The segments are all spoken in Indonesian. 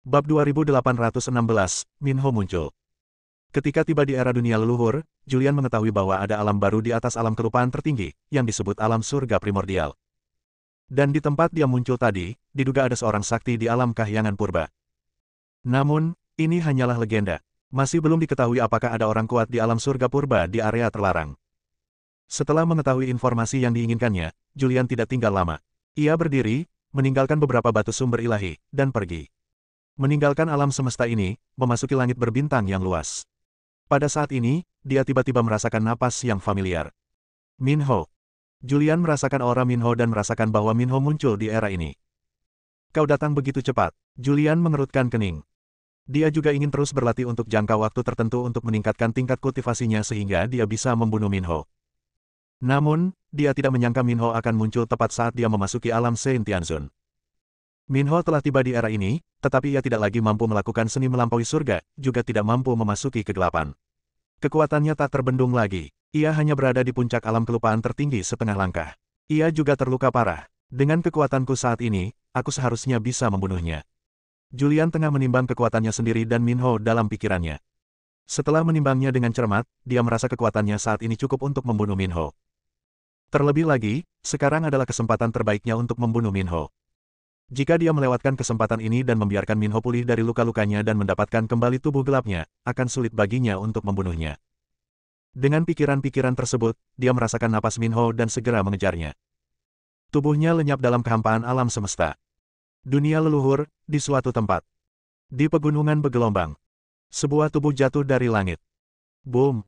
Bab 2816, Minho muncul. Ketika tiba di era dunia leluhur, Julian mengetahui bahwa ada alam baru di atas alam kelupaan tertinggi, yang disebut alam surga primordial. Dan di tempat dia muncul tadi, diduga ada seorang sakti di alam kahyangan purba. Namun, ini hanyalah legenda. Masih belum diketahui apakah ada orang kuat di alam surga purba di area terlarang. Setelah mengetahui informasi yang diinginkannya, Julian tidak tinggal lama. Ia berdiri, meninggalkan beberapa batu sumber ilahi, dan pergi. Meninggalkan alam semesta ini, memasuki langit berbintang yang luas. Pada saat ini, dia tiba-tiba merasakan napas yang familiar. Minho. Julian merasakan aura Minho dan merasakan bahwa Minho muncul di era ini. Kau datang begitu cepat. Julian mengerutkan kening. Dia juga ingin terus berlatih untuk jangka waktu tertentu untuk meningkatkan tingkat kultivasinya sehingga dia bisa membunuh Minho. Namun, dia tidak menyangka Minho akan muncul tepat saat dia memasuki alam Saint Tianzun. Minho telah tiba di era ini, tetapi ia tidak lagi mampu melakukan seni melampaui surga, juga tidak mampu memasuki kegelapan. Kekuatannya tak terbendung lagi. Ia hanya berada di puncak alam kelupaan tertinggi setengah langkah. Ia juga terluka parah. Dengan kekuatanku saat ini, aku seharusnya bisa membunuhnya. Julian tengah menimbang kekuatannya sendiri dan Minho dalam pikirannya. Setelah menimbangnya dengan cermat, dia merasa kekuatannya saat ini cukup untuk membunuh Minho. Terlebih lagi, sekarang adalah kesempatan terbaiknya untuk membunuh Minho. Jika dia melewatkan kesempatan ini dan membiarkan Minho pulih dari luka-lukanya dan mendapatkan kembali tubuh gelapnya, akan sulit baginya untuk membunuhnya. Dengan pikiran-pikiran tersebut, dia merasakan napas Minho dan segera mengejarnya. Tubuhnya lenyap dalam kehampaan alam semesta. Dunia leluhur, di suatu tempat. Di pegunungan bergelombang. Sebuah tubuh jatuh dari langit. Boom!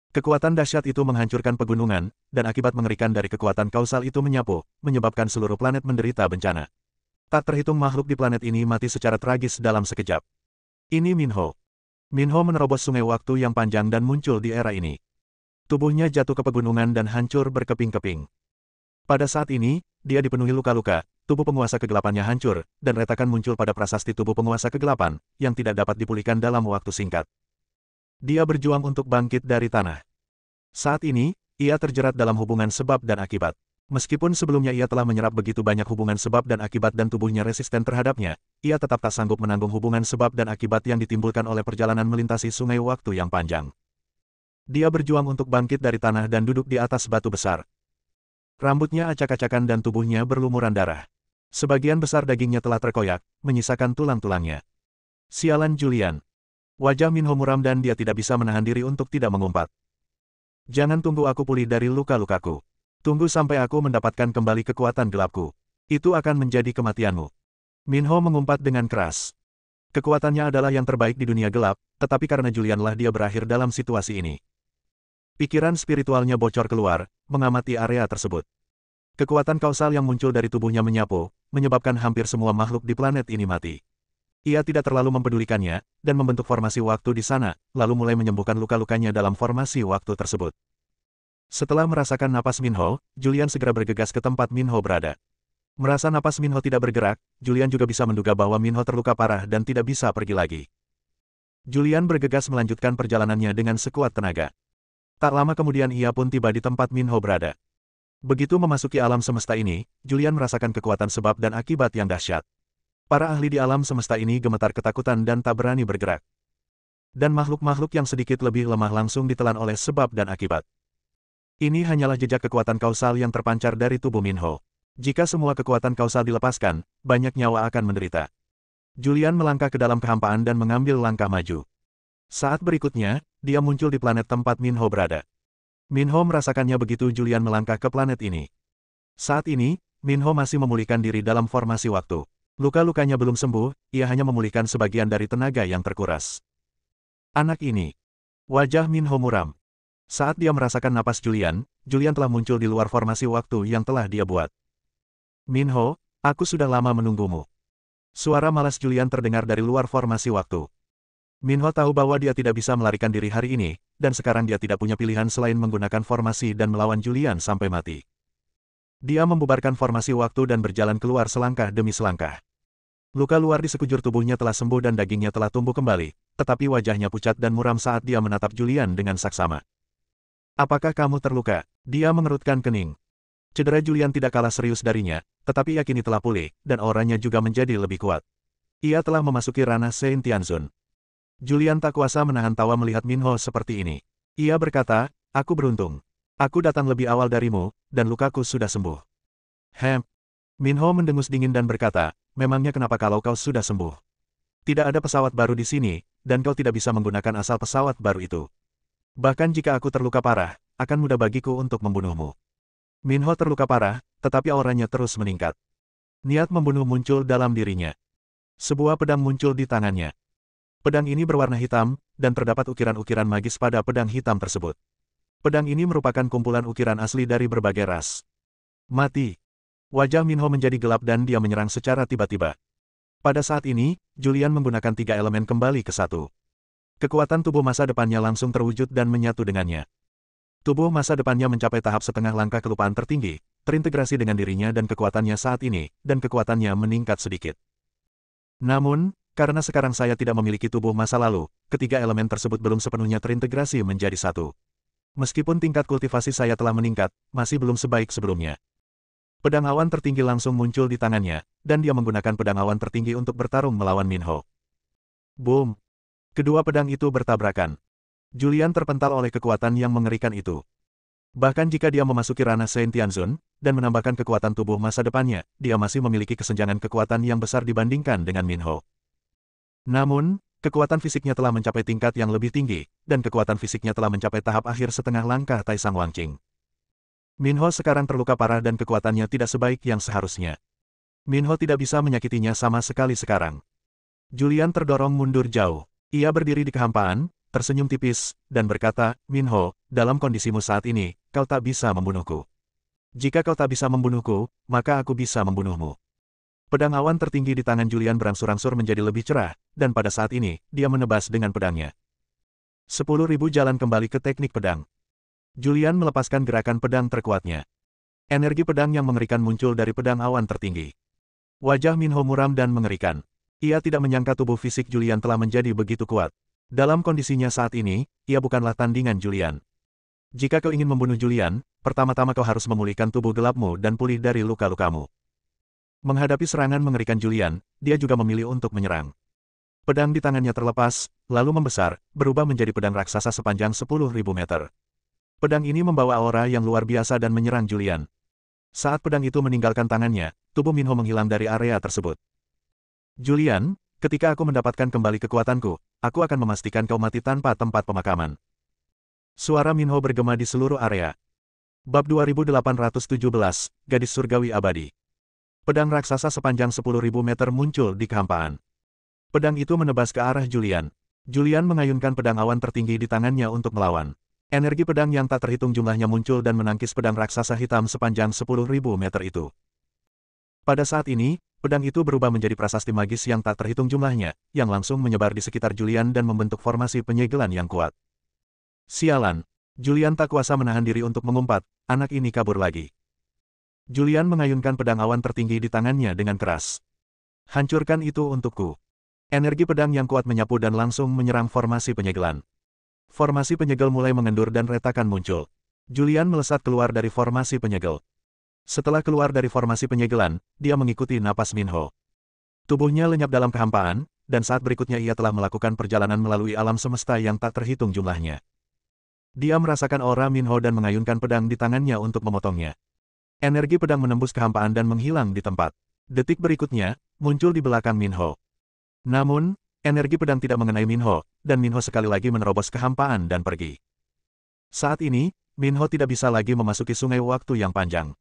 Kekuatan dahsyat itu menghancurkan pegunungan, dan akibat mengerikan dari kekuatan kausal itu menyapu, menyebabkan seluruh planet menderita bencana. Tak terhitung makhluk di planet ini mati secara tragis dalam sekejap. Ini Minho. Minho menerobos sungai waktu yang panjang dan muncul di era ini. Tubuhnya jatuh ke pegunungan dan hancur berkeping-keping. Pada saat ini, dia dipenuhi luka-luka, tubuh penguasa kegelapannya hancur, dan retakan muncul pada prasasti tubuh penguasa kegelapan, yang tidak dapat dipulihkan dalam waktu singkat. Dia berjuang untuk bangkit dari tanah. Saat ini, ia terjerat dalam hubungan sebab dan akibat. Meskipun sebelumnya ia telah menyerap begitu banyak hubungan sebab dan akibat dan tubuhnya resisten terhadapnya, ia tetap tak sanggup menanggung hubungan sebab dan akibat yang ditimbulkan oleh perjalanan melintasi sungai waktu yang panjang. Dia berjuang untuk bangkit dari tanah dan duduk di atas batu besar. Rambutnya acak-acakan dan tubuhnya berlumuran darah. Sebagian besar dagingnya telah terkoyak, menyisakan tulang-tulangnya. Sialan Julian. Wajah Minho muram dan dia tidak bisa menahan diri untuk tidak mengumpat. Jangan tunggu aku pulih dari luka-lukaku. Tunggu sampai aku mendapatkan kembali kekuatan gelapku. Itu akan menjadi kematianmu. Minho mengumpat dengan keras. Kekuatannya adalah yang terbaik di dunia gelap, tetapi karena Julianlah dia berakhir dalam situasi ini. Pikiran spiritualnya bocor keluar, mengamati area tersebut. Kekuatan kausal yang muncul dari tubuhnya menyapu, menyebabkan hampir semua makhluk di planet ini mati. Ia tidak terlalu mempedulikannya, dan membentuk formasi waktu di sana, lalu mulai menyembuhkan luka-lukanya dalam formasi waktu tersebut. Setelah merasakan napas Minho, Julian segera bergegas ke tempat Minho berada. Merasa napas Minho tidak bergerak, Julian juga bisa menduga bahwa Minho terluka parah dan tidak bisa pergi lagi. Julian bergegas melanjutkan perjalanannya dengan sekuat tenaga. Tak lama kemudian ia pun tiba di tempat Minho berada. Begitu memasuki alam semesta ini, Julian merasakan kekuatan sebab dan akibat yang dahsyat. Para ahli di alam semesta ini gemetar ketakutan dan tak berani bergerak. Dan makhluk-makhluk yang sedikit lebih lemah langsung ditelan oleh sebab dan akibat. Ini hanyalah jejak kekuatan kausal yang terpancar dari tubuh Minho. Jika semua kekuatan kausal dilepaskan, banyak nyawa akan menderita. Julian melangkah ke dalam kehampaan dan mengambil langkah maju. Saat berikutnya, dia muncul di planet tempat Minho berada. Minho merasakannya begitu Julian melangkah ke planet ini. Saat ini, Minho masih memulihkan diri dalam formasi waktu. Luka-lukanya belum sembuh, ia hanya memulihkan sebagian dari tenaga yang terkuras. Anak ini. Wajah Minho muram. Saat dia merasakan napas Julian, Julian telah muncul di luar formasi waktu yang telah dia buat. Minho, aku sudah lama menunggumu. Suara malas Julian terdengar dari luar formasi waktu. Minho tahu bahwa dia tidak bisa melarikan diri hari ini, dan sekarang dia tidak punya pilihan selain menggunakan formasi dan melawan Julian sampai mati. Dia membubarkan formasi waktu dan berjalan keluar selangkah demi selangkah. Luka luar di sekujur tubuhnya telah sembuh dan dagingnya telah tumbuh kembali, tetapi wajahnya pucat dan muram saat dia menatap Julian dengan saksama. Apakah kamu terluka? Dia mengerutkan kening. Cedera Julian tidak kalah serius darinya, tetapi ia kini telah pulih, dan auranya juga menjadi lebih kuat. Ia telah memasuki ranah Saint Tianzun. Julian tak kuasa menahan tawa melihat Minho seperti ini. Ia berkata, aku beruntung. Aku datang lebih awal darimu, dan lukaku sudah sembuh. Minho mendengus dingin dan berkata, memangnya kenapa kalau kau sudah sembuh? Tidak ada pesawat baru di sini, dan kau tidak bisa menggunakan asal pesawat baru itu. Bahkan jika aku terluka parah, akan mudah bagiku untuk membunuhmu. Minho terluka parah, tetapi auranya terus meningkat. Niat membunuh muncul dalam dirinya. Sebuah pedang muncul di tangannya. Pedang ini berwarna hitam, dan terdapat ukiran-ukiran magis pada pedang hitam tersebut. Pedang ini merupakan kumpulan ukiran asli dari berbagai ras. Mati. Wajah Minho menjadi gelap dan dia menyerang secara tiba-tiba. Pada saat ini, Julian menggunakan 3 elemen kembali ke 1. Kekuatan tubuh masa depannya langsung terwujud dan menyatu dengannya. Tubuh masa depannya mencapai tahap setengah langkah kelupaan tertinggi, terintegrasi dengan dirinya dan kekuatannya saat ini, dan kekuatannya meningkat sedikit. Namun, karena sekarang saya tidak memiliki tubuh masa lalu, ketiga elemen tersebut belum sepenuhnya terintegrasi menjadi satu. Meskipun tingkat kultivasi saya telah meningkat, masih belum sebaik sebelumnya. Pedang awan tertinggi langsung muncul di tangannya, dan dia menggunakan pedang awan tertinggi untuk bertarung melawan Minho. Boom! Kedua pedang itu bertabrakan. Julian terpental oleh kekuatan yang mengerikan itu. Bahkan jika dia memasuki ranah Saint Tianzun, dan menambahkan kekuatan tubuh masa depannya, dia masih memiliki kesenjangan kekuatan yang besar dibandingkan dengan Minho. Namun, kekuatan fisiknya telah mencapai tingkat yang lebih tinggi, dan kekuatan fisiknya telah mencapai tahap akhir setengah langkah Taisang Wangqing. Minho sekarang terluka parah dan kekuatannya tidak sebaik yang seharusnya. Minho tidak bisa menyakitinya sama sekali sekarang. Julian terdorong mundur jauh. Ia berdiri di kehampaan, tersenyum tipis, dan berkata, Minho, dalam kondisimu saat ini, kau tak bisa membunuhku. Jika kau tak bisa membunuhku, maka aku bisa membunuhmu. Pedang awan tertinggi di tangan Julian berangsur-angsur menjadi lebih cerah, dan pada saat ini, dia menebas dengan pedangnya. 10.000 jalan kembali ke teknik pedang. Julian melepaskan gerakan pedang terkuatnya. Energi pedang yang mengerikan muncul dari pedang awan tertinggi. Wajah Minho muram dan mengerikan. Ia tidak menyangka tubuh fisik Julian telah menjadi begitu kuat. Dalam kondisinya saat ini, ia bukanlah tandingan Julian. Jika kau ingin membunuh Julian, pertama-tama kau harus memulihkan tubuh gelapmu dan pulih dari luka-lukamu. Menghadapi serangan mengerikan Julian, dia juga memilih untuk menyerang. Pedang di tangannya terlepas, lalu membesar, berubah menjadi pedang raksasa sepanjang 10.000 meter. Pedang ini membawa aura yang luar biasa dan menyerang Julian. Saat pedang itu meninggalkan tangannya, tubuh Minho menghilang dari area tersebut. Julian, ketika aku mendapatkan kembali kekuatanku, aku akan memastikan kau mati tanpa tempat pemakaman. Suara Minho bergema di seluruh area. Bab 2817, Gadis Surgawi Abadi. Pedang raksasa sepanjang 10.000 meter muncul di kehampaan. Pedang itu menebas ke arah Julian. Julian mengayunkan pedang awan tertinggi di tangannya untuk melawan. Energi pedang yang tak terhitung jumlahnya muncul dan menangkis pedang raksasa hitam sepanjang 10.000 meter itu. Pada saat ini, pedang itu berubah menjadi prasasti magis yang tak terhitung jumlahnya, yang langsung menyebar di sekitar Julian dan membentuk formasi penyegelan yang kuat. Sialan! Julian tak kuasa menahan diri untuk mengumpat, anak ini kabur lagi. Julian mengayunkan pedang awan tertinggi di tangannya dengan keras. Hancurkan itu untukku. Energi pedang yang kuat menyapu dan langsung menyerang formasi penyegelan. Formasi penyegel mulai mengendur dan retakan muncul. Julian melesat keluar dari formasi penyegel. Setelah keluar dari formasi penyegelan, dia mengikuti napas Minho. Tubuhnya lenyap dalam kehampaan, dan saat berikutnya ia telah melakukan perjalanan melalui alam semesta yang tak terhitung jumlahnya. Dia merasakan aura Minho dan mengayunkan pedang di tangannya untuk memotongnya. Energi pedang menembus kehampaan dan menghilang di tempat. Detik berikutnya, muncul di belakang Minho. Namun, energi pedang tidak mengenai Minho, dan Minho sekali lagi menerobos kehampaan dan pergi. Saat ini, Minho tidak bisa lagi memasuki sungai waktu yang panjang.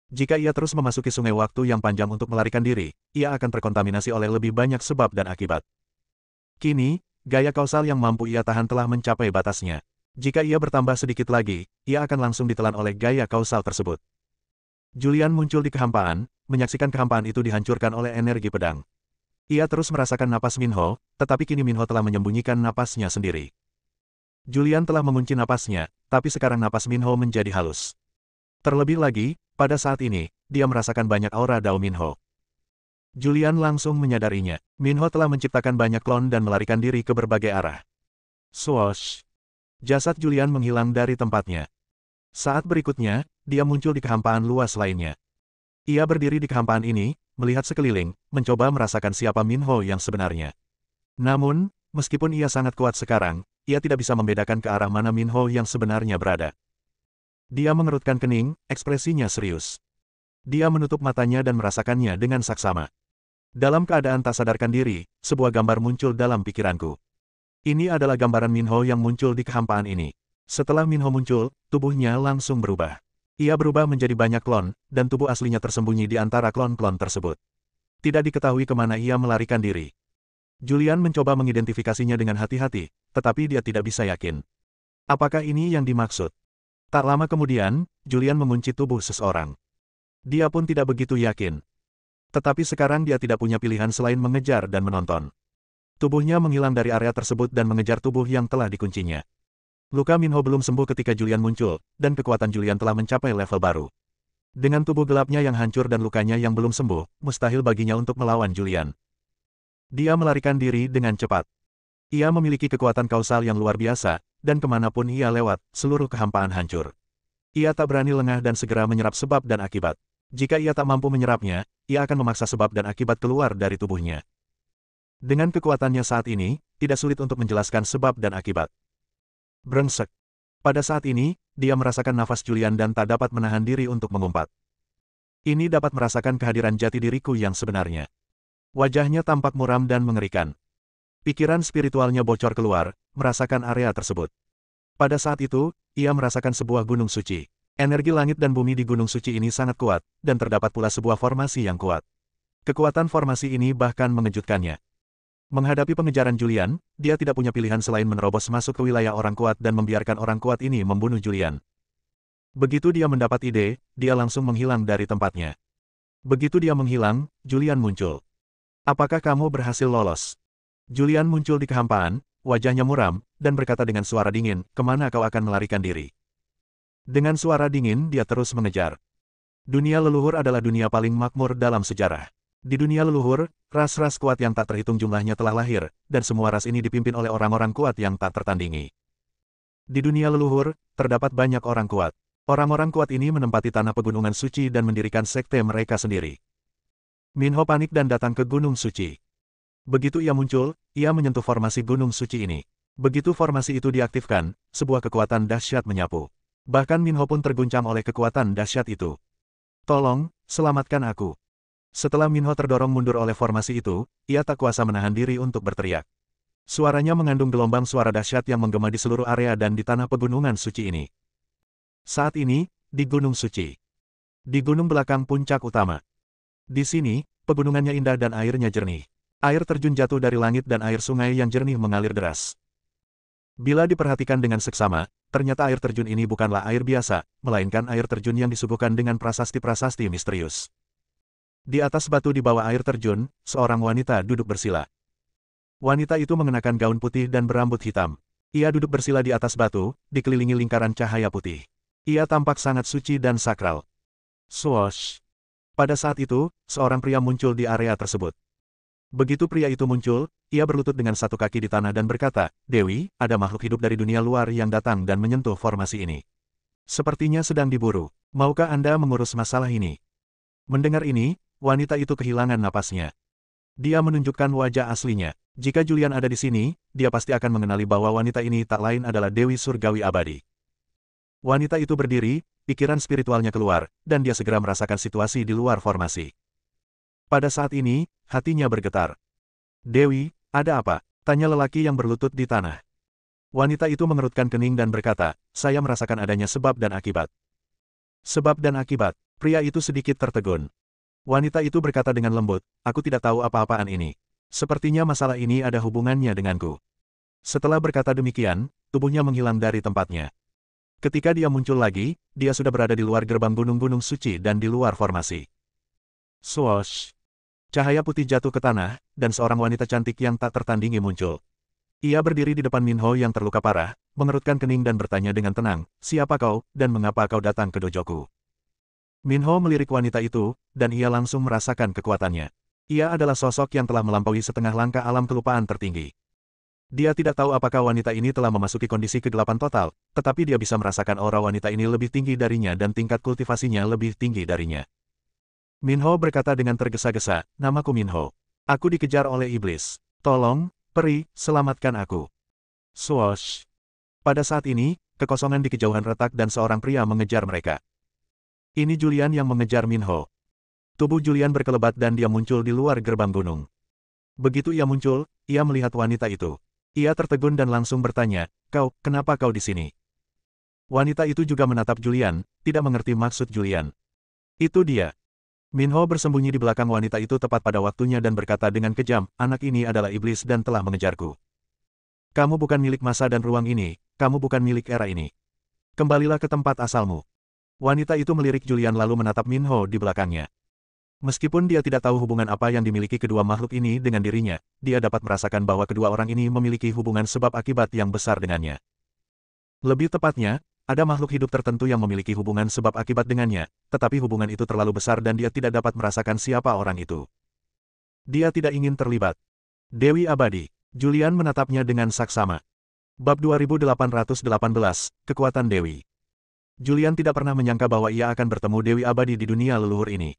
Jika ia terus memasuki sungai waktu yang panjang untuk melarikan diri, ia akan terkontaminasi oleh lebih banyak sebab dan akibat. Kini, gaya kausal yang mampu ia tahan telah mencapai batasnya. Jika ia bertambah sedikit lagi, ia akan langsung ditelan oleh gaya kausal tersebut. Julian muncul di kehampaan, menyaksikan kehampaan itu dihancurkan oleh energi pedang. Ia terus merasakan napas Minho, tetapi kini Minho telah menyembunyikan napasnya sendiri. Julian telah mengunci napasnya, tapi sekarang napas Minho menjadi halus. Terlebih lagi, pada saat ini, dia merasakan banyak aura Dao Minho. Julian langsung menyadarinya. Minho telah menciptakan banyak klon dan melarikan diri ke berbagai arah. Swoosh! Jasad Julian menghilang dari tempatnya. Saat berikutnya, dia muncul di kehampaan luas lainnya. Ia berdiri di kehampaan ini, melihat sekeliling, mencoba merasakan siapa Minho yang sebenarnya. Namun, meskipun ia sangat kuat sekarang, ia tidak bisa membedakan ke arah mana Minho yang sebenarnya berada. Dia mengerutkan kening, ekspresinya serius. Dia menutup matanya dan merasakannya dengan saksama. Dalam keadaan tak sadarkan diri, sebuah gambar muncul dalam pikiranku. Ini adalah gambaran Minho yang muncul di kehampaan ini. Setelah Minho muncul, tubuhnya langsung berubah. Ia berubah menjadi banyak klon, dan tubuh aslinya tersembunyi di antara klon-klon tersebut. Tidak diketahui kemana ia melarikan diri. Julian mencoba mengidentifikasinya dengan hati-hati, tetapi dia tidak bisa yakin. Apakah ini yang dimaksud? Tak lama kemudian, Julian mengunci tubuh seseorang. Dia pun tidak begitu yakin. Tetapi sekarang dia tidak punya pilihan selain mengejar dan menonton. Tubuhnya menghilang dari area tersebut dan mengejar tubuh yang telah dikuncinya. Luka Minho belum sembuh ketika Julian muncul, dan kekuatan Julian telah mencapai level baru. Dengan tubuh gelapnya yang hancur dan lukanya yang belum sembuh, mustahil baginya untuk melawan Julian. Dia melarikan diri dengan cepat. Ia memiliki kekuatan kausal yang luar biasa, dan kemanapun ia lewat, seluruh kehampaan hancur. Ia tak berani lengah dan segera menyerap sebab dan akibat. Jika ia tak mampu menyerapnya, ia akan memaksa sebab dan akibat keluar dari tubuhnya. Dengan kekuatannya saat ini, tidak sulit untuk menjelaskan sebab dan akibat. Brengsek. Pada saat ini, dia merasakan nafas Julian dan tak dapat menahan diri untuk mengumpat. Ini dapat merasakan kehadiran jati diriku yang sebenarnya. Wajahnya tampak muram dan mengerikan. Pikiran spiritualnya bocor keluar, merasakan area tersebut. Pada saat itu, ia merasakan sebuah gunung suci. Energi langit dan bumi di gunung suci ini sangat kuat, dan terdapat pula sebuah formasi yang kuat. Kekuatan formasi ini bahkan mengejutkannya. Menghadapi pengejaran Julian, dia tidak punya pilihan selain menerobos masuk ke wilayah orang kuat dan membiarkan orang kuat ini membunuh Julian. Begitu dia mendapat ide, dia langsung menghilang dari tempatnya. Begitu dia menghilang, Julian muncul. Apakah kamu berhasil lolos? Julian muncul di kehampaan, wajahnya muram, dan berkata dengan suara dingin, kemana kau akan melarikan diri? Dengan suara dingin dia terus mengejar. Dunia leluhur adalah dunia paling makmur dalam sejarah. Di dunia leluhur, ras-ras kuat yang tak terhitung jumlahnya telah lahir, dan semua ras ini dipimpin oleh orang-orang kuat yang tak tertandingi. Di dunia leluhur, terdapat banyak orang kuat. Orang-orang kuat ini menempati tanah pegunungan suci dan mendirikan sekte mereka sendiri. Minho panik dan datang ke Gunung Suci. Begitu ia muncul, ia menyentuh formasi Gunung Suci ini. Begitu formasi itu diaktifkan, sebuah kekuatan dahsyat menyapu. Bahkan Minho pun terguncang oleh kekuatan dahsyat itu. Tolong, selamatkan aku. Setelah Minho terdorong mundur oleh formasi itu, ia tak kuasa menahan diri untuk berteriak. Suaranya mengandung gelombang suara dahsyat yang menggema di seluruh area dan di tanah pegunungan suci ini. Saat ini, di Gunung Suci. Di gunung belakang puncak utama. Di sini, pegunungannya indah dan airnya jernih. Air terjun jatuh dari langit dan air sungai yang jernih mengalir deras. Bila diperhatikan dengan seksama, ternyata air terjun ini bukanlah air biasa, melainkan air terjun yang disuguhkan dengan prasasti-prasasti misterius. Di atas batu di bawah air terjun, seorang wanita duduk bersila. Wanita itu mengenakan gaun putih dan berambut hitam. Ia duduk bersila di atas batu, dikelilingi lingkaran cahaya putih. Ia tampak sangat suci dan sakral. Swoosh! Pada saat itu, seorang pria muncul di area tersebut. Begitu pria itu muncul, ia berlutut dengan satu kaki di tanah dan berkata, Dewi, ada makhluk hidup dari dunia luar yang datang dan menyentuh formasi ini. Sepertinya sedang diburu. Maukah Anda mengurus masalah ini? Mendengar ini, wanita itu kehilangan napasnya. Dia menunjukkan wajah aslinya. Jika Julian ada di sini, dia pasti akan mengenali bahwa wanita ini tak lain adalah Dewi Surgawi Abadi. Wanita itu berdiri, pikiran spiritualnya keluar, dan dia segera merasakan situasi di luar formasi. Pada saat ini, hatinya bergetar. Dewi, ada apa? Tanya lelaki yang berlutut di tanah. Wanita itu mengerutkan kening dan berkata, saya merasakan adanya sebab dan akibat. Sebab dan akibat, pria itu sedikit tertegun. Wanita itu berkata dengan lembut, aku tidak tahu apa-apaan ini. Sepertinya masalah ini ada hubungannya denganku. Setelah berkata demikian, tubuhnya menghilang dari tempatnya. Ketika dia muncul lagi, dia sudah berada di luar gerbang gunung-gunung suci dan di luar formasi. Swoosh! Cahaya putih jatuh ke tanah, dan seorang wanita cantik yang tak tertandingi muncul. Ia berdiri di depan Minho yang terluka parah, mengerutkan kening dan bertanya dengan tenang, siapa kau, dan mengapa kau datang ke dojoku? Minho melirik wanita itu, dan ia langsung merasakan kekuatannya. Ia adalah sosok yang telah melampaui setengah langkah alam kelupaan tertinggi. Dia tidak tahu apakah wanita ini telah memasuki kondisi kegelapan total, tetapi dia bisa merasakan aura wanita ini lebih tinggi darinya dan tingkat kultivasinya lebih tinggi darinya. Minho berkata dengan tergesa-gesa, namaku Minho. Aku dikejar oleh iblis. Tolong, peri, selamatkan aku. Swoosh. Pada saat ini, kekosongan di kejauhan retak dan seorang pria mengejar mereka. Ini Julian yang mengejar Minho. Tubuh Julian berkelebat dan dia muncul di luar gerbang gunung. Begitu ia muncul, ia melihat wanita itu. Ia tertegun dan langsung bertanya, kenapa kau di sini? Wanita itu juga menatap Julian, tidak mengerti maksud Julian. Itu dia. Minho bersembunyi di belakang wanita itu tepat pada waktunya dan berkata dengan kejam, anak ini adalah iblis dan telah mengejarku. Kamu bukan milik masa dan ruang ini, kamu bukan milik era ini. Kembalilah ke tempat asalmu. Wanita itu melirik Julian lalu menatap Minho di belakangnya. Meskipun dia tidak tahu hubungan apa yang dimiliki kedua makhluk ini dengan dirinya, dia dapat merasakan bahwa kedua orang ini memiliki hubungan sebab akibat yang besar dengannya. Lebih tepatnya, ada makhluk hidup tertentu yang memiliki hubungan sebab akibat dengannya, tetapi hubungan itu terlalu besar dan dia tidak dapat merasakan siapa orang itu. Dia tidak ingin terlibat. Dewi Abadi. Julian menatapnya dengan saksama. Bab 2818, Kekuatan Dewi. Julian tidak pernah menyangka bahwa ia akan bertemu Dewi Abadi di dunia leluhur ini.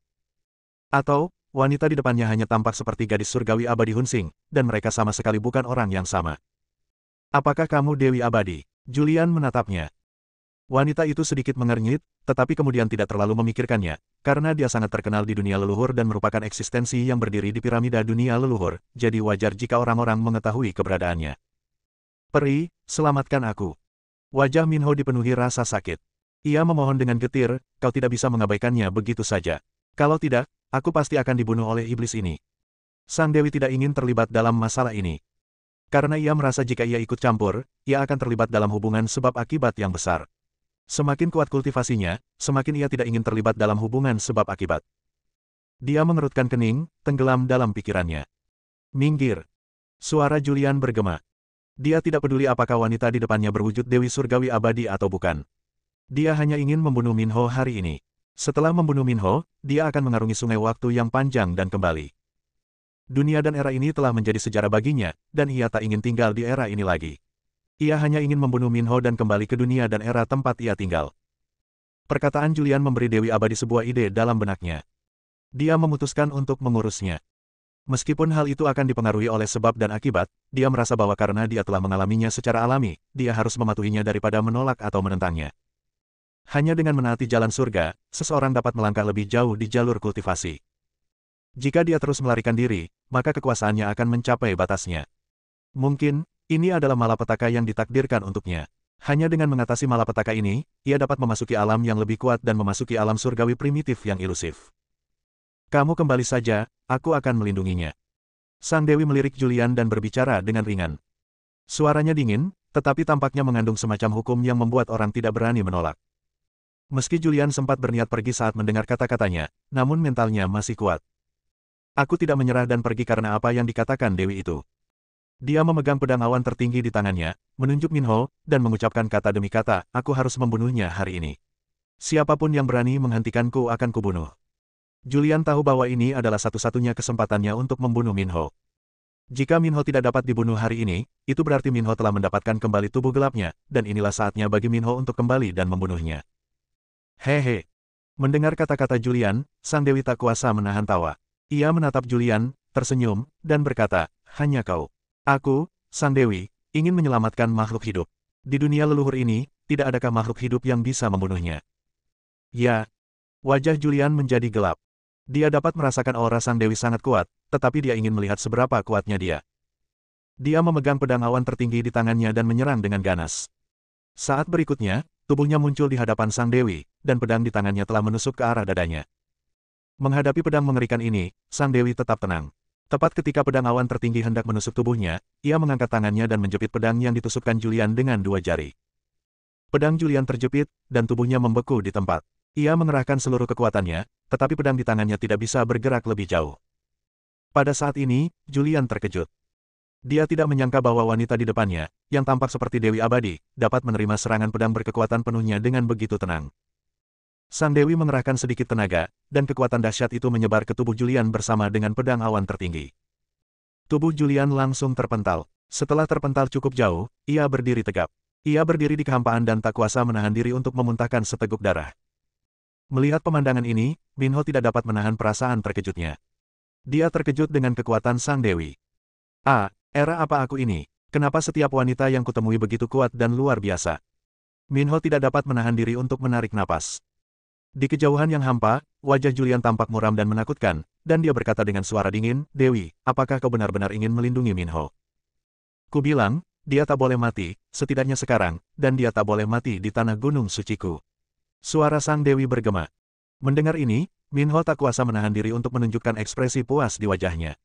Atau, wanita di depannya hanya tampak seperti gadis surgawi abadi Hunsing, dan mereka sama sekali bukan orang yang sama. Apakah kamu Dewi Abadi? Julian menatapnya. Wanita itu sedikit mengernyit, tetapi kemudian tidak terlalu memikirkannya, karena dia sangat terkenal di dunia leluhur dan merupakan eksistensi yang berdiri di piramida dunia leluhur, jadi wajar jika orang-orang mengetahui keberadaannya. Peri, selamatkan aku. Wajah Minho dipenuhi rasa sakit. Ia memohon dengan getir, kau tidak bisa mengabaikannya begitu saja. Kalau tidak, aku pasti akan dibunuh oleh iblis ini. Sang Dewi tidak ingin terlibat dalam masalah ini. Karena ia merasa jika ia ikut campur, ia akan terlibat dalam hubungan sebab akibat yang besar. Semakin kuat kultivasinya, semakin ia tidak ingin terlibat dalam hubungan sebab akibat. Dia mengerutkan kening, tenggelam dalam pikirannya. Minggir. Suara Julian bergema. Dia tidak peduli apakah wanita di depannya berwujud Dewi Surgawi Abadi atau bukan. Dia hanya ingin membunuh Minho hari ini. Setelah membunuh Minho, dia akan mengarungi sungai waktu yang panjang dan kembali. Dunia dan era ini telah menjadi sejarah baginya, dan ia tak ingin tinggal di era ini lagi. Ia hanya ingin membunuh Minho dan kembali ke dunia dan era tempat ia tinggal. Perkataan Julian memberi Dewi Abadi sebuah ide dalam benaknya. Dia memutuskan untuk mengurusnya. Meskipun hal itu akan dipengaruhi oleh sebab dan akibat, dia merasa bahwa karena dia telah mengalaminya secara alami, dia harus mematuhinya daripada menolak atau menentangnya. Hanya dengan menaati jalan surga, seseorang dapat melangkah lebih jauh di jalur kultivasi. Jika dia terus melarikan diri, maka kekuasaannya akan mencapai batasnya. Mungkin, ini adalah malapetaka yang ditakdirkan untuknya. Hanya dengan mengatasi malapetaka ini, ia dapat memasuki alam yang lebih kuat dan memasuki alam surgawi primitif yang ilusif. Kamu kembali saja, aku akan melindunginya. Sang Dewi melirik Julian dan berbicara dengan ringan. Suaranya dingin, tetapi tampaknya mengandung semacam hukum yang membuat orang tidak berani menolak. Meski Julian sempat berniat pergi saat mendengar kata-katanya, namun mentalnya masih kuat. Aku tidak menyerah dan pergi karena apa yang dikatakan Dewi itu. Dia memegang pedang awan tertinggi di tangannya, menunjuk Minho, dan mengucapkan kata demi kata, aku harus membunuhnya hari ini. Siapapun yang berani menghentikanku akan kubunuh. Julian tahu bahwa ini adalah satu-satunya kesempatannya untuk membunuh Minho. Jika Minho tidak dapat dibunuh hari ini, itu berarti Minho telah mendapatkan kembali tubuh gelapnya, dan inilah saatnya bagi Minho untuk kembali dan membunuhnya. Hehe. Mendengar kata-kata Julian, Sang Dewi tak kuasa menahan tawa. Ia menatap Julian, tersenyum, dan berkata, hanya kau. Aku, Sang Dewi, ingin menyelamatkan makhluk hidup. Di dunia leluhur ini, tidak adakah makhluk hidup yang bisa membunuhnya? Ya. Wajah Julian menjadi gelap. Dia dapat merasakan aura Sang Dewi sangat kuat, tetapi dia ingin melihat seberapa kuatnya dia. Dia memegang pedang awan tertinggi di tangannya dan menyerang dengan ganas. Saat berikutnya, tubuhnya muncul di hadapan Sang Dewi, dan pedang di tangannya telah menusuk ke arah dadanya. Menghadapi pedang mengerikan ini, Sang Dewi tetap tenang. Tepat ketika pedang awan tertinggi hendak menusuk tubuhnya, ia mengangkat tangannya dan menjepit pedang yang ditusukkan Julian dengan 2 jari. Pedang Julian terjepit, dan tubuhnya membeku di tempat. Ia mengerahkan seluruh kekuatannya, tetapi pedang di tangannya tidak bisa bergerak lebih jauh. Pada saat ini, Julian terkejut. Dia tidak menyangka bahwa wanita di depannya, yang tampak seperti Dewi Abadi, dapat menerima serangan pedang berkekuatan penuhnya dengan begitu tenang. Sang Dewi mengerahkan sedikit tenaga, dan kekuatan dahsyat itu menyebar ke tubuh Julian bersama dengan pedang awan tertinggi. Tubuh Julian langsung terpental. Setelah terpental cukup jauh, ia berdiri tegap. Ia berdiri di kehampaan dan tak kuasa menahan diri untuk memuntahkan seteguk darah. Melihat pemandangan ini, Minho tidak dapat menahan perasaan terkejutnya. Dia terkejut dengan kekuatan Sang Dewi. Era apa aku ini? Kenapa setiap wanita yang kutemui begitu kuat dan luar biasa? Minho tidak dapat menahan diri untuk menarik napas. Di kejauhan yang hampa, wajah Julian tampak muram dan menakutkan, dan dia berkata dengan suara dingin, Dewi, apakah kau benar-benar ingin melindungi Minho? Ku bilang, dia tak boleh mati, setidaknya sekarang, dan dia tak boleh mati di tanah gunung suciku. Suara Sang Dewi bergema. Mendengar ini, Minho tak kuasa menahan diri untuk menunjukkan ekspresi puas di wajahnya.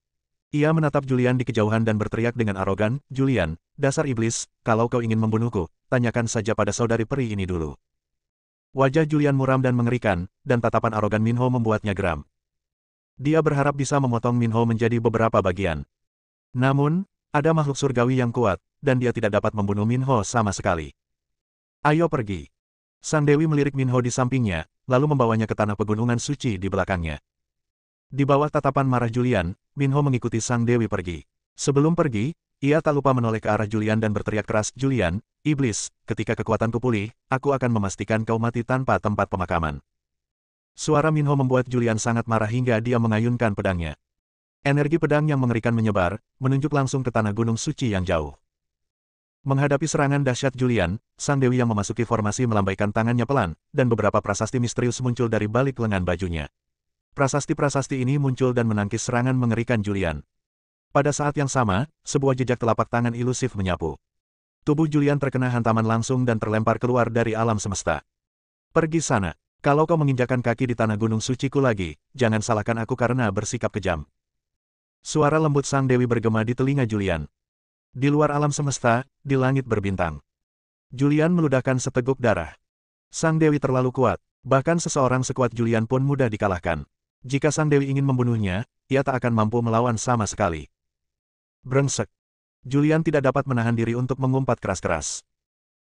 Ia menatap Julian di kejauhan dan berteriak dengan arogan, Julian, dasar iblis, kalau kau ingin membunuhku, tanyakan saja pada saudari peri ini dulu. Wajah Julian muram dan mengerikan, dan tatapan arogan Minho membuatnya geram. Dia berharap bisa memotong Minho menjadi beberapa bagian. Namun, ada makhluk surgawi yang kuat, dan dia tidak dapat membunuh Minho sama sekali. Ayo pergi. Sang Dewi melirik Minho di sampingnya, lalu membawanya ke tanah pegunungan suci di belakangnya. Di bawah tatapan marah Julian, Minho mengikuti Sang Dewi pergi. Sebelum pergi, ia tak lupa menoleh ke arah Julian dan berteriak keras, Julian, iblis, ketika kekuatanku pulih, aku akan memastikan kau mati tanpa tempat pemakaman. Suara Minho membuat Julian sangat marah hingga dia mengayunkan pedangnya. Energi pedang yang mengerikan menyebar, menunjuk langsung ke tanah gunung suci yang jauh. Menghadapi serangan dahsyat Julian, Sang Dewi yang memasuki formasi melambaikan tangannya pelan, dan beberapa prasasti misterius muncul dari balik lengan bajunya. Prasasti-prasasti ini muncul dan menangkis serangan mengerikan Julian. Pada saat yang sama, sebuah jejak telapak tangan ilusif menyapu. Tubuh Julian terkena hantaman langsung dan terlempar keluar dari alam semesta. Pergi sana. Kalau kau menginjakan kaki di tanah gunung suciku lagi, jangan salahkan aku karena bersikap kejam. Suara lembut Sang Dewi bergema di telinga Julian. Di luar alam semesta, di langit berbintang. Julian meludahkan seteguk darah. Sang Dewi terlalu kuat, bahkan seseorang sekuat Julian pun mudah dikalahkan. Jika Sang Dewi ingin membunuhnya, ia tak akan mampu melawan sama sekali. Brengsek. Julian tidak dapat menahan diri untuk mengumpat keras-keras.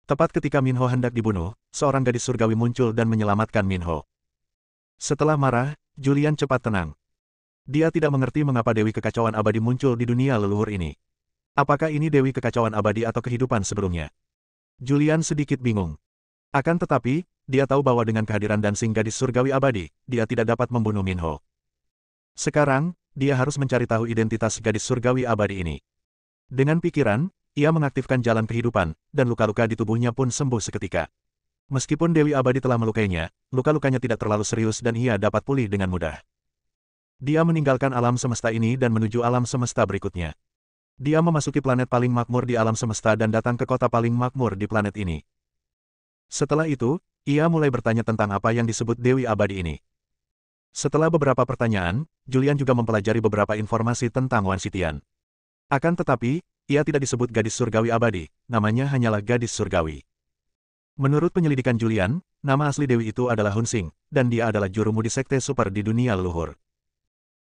Tepat ketika Minho hendak dibunuh, seorang gadis surgawi muncul dan menyelamatkan Minho. Setelah marah, Julian cepat tenang. Dia tidak mengerti mengapa Dewi Kekacauan Abadi muncul di dunia leluhur ini. Apakah ini Dewi Kekacauan Abadi atau kehidupan sebelumnya? Julian sedikit bingung. Akan tetapi, dia tahu bahwa dengan kehadiran dancing gadis surgawi abadi, dia tidak dapat membunuh Minho. Sekarang, dia harus mencari tahu identitas gadis surgawi abadi ini. Dengan pikiran, ia mengaktifkan jalan kehidupan, dan luka-luka di tubuhnya pun sembuh seketika. Meskipun Dewi Abadi telah melukainya, luka-lukanya tidak terlalu serius dan ia dapat pulih dengan mudah. Dia meninggalkan alam semesta ini dan menuju alam semesta berikutnya. Dia memasuki planet paling makmur di alam semesta dan datang ke kota paling makmur di planet ini. Setelah itu, ia mulai bertanya tentang apa yang disebut Dewi Abadi ini. Setelah beberapa pertanyaan, Julian juga mempelajari beberapa informasi tentang Wan Xitian. Akan tetapi, ia tidak disebut gadis surgawi abadi, namanya hanyalah gadis surgawi. Menurut penyelidikan Julian, nama asli Dewi itu adalah Hun Xing, dan dia adalah juru mudi sekte super di dunia leluhur.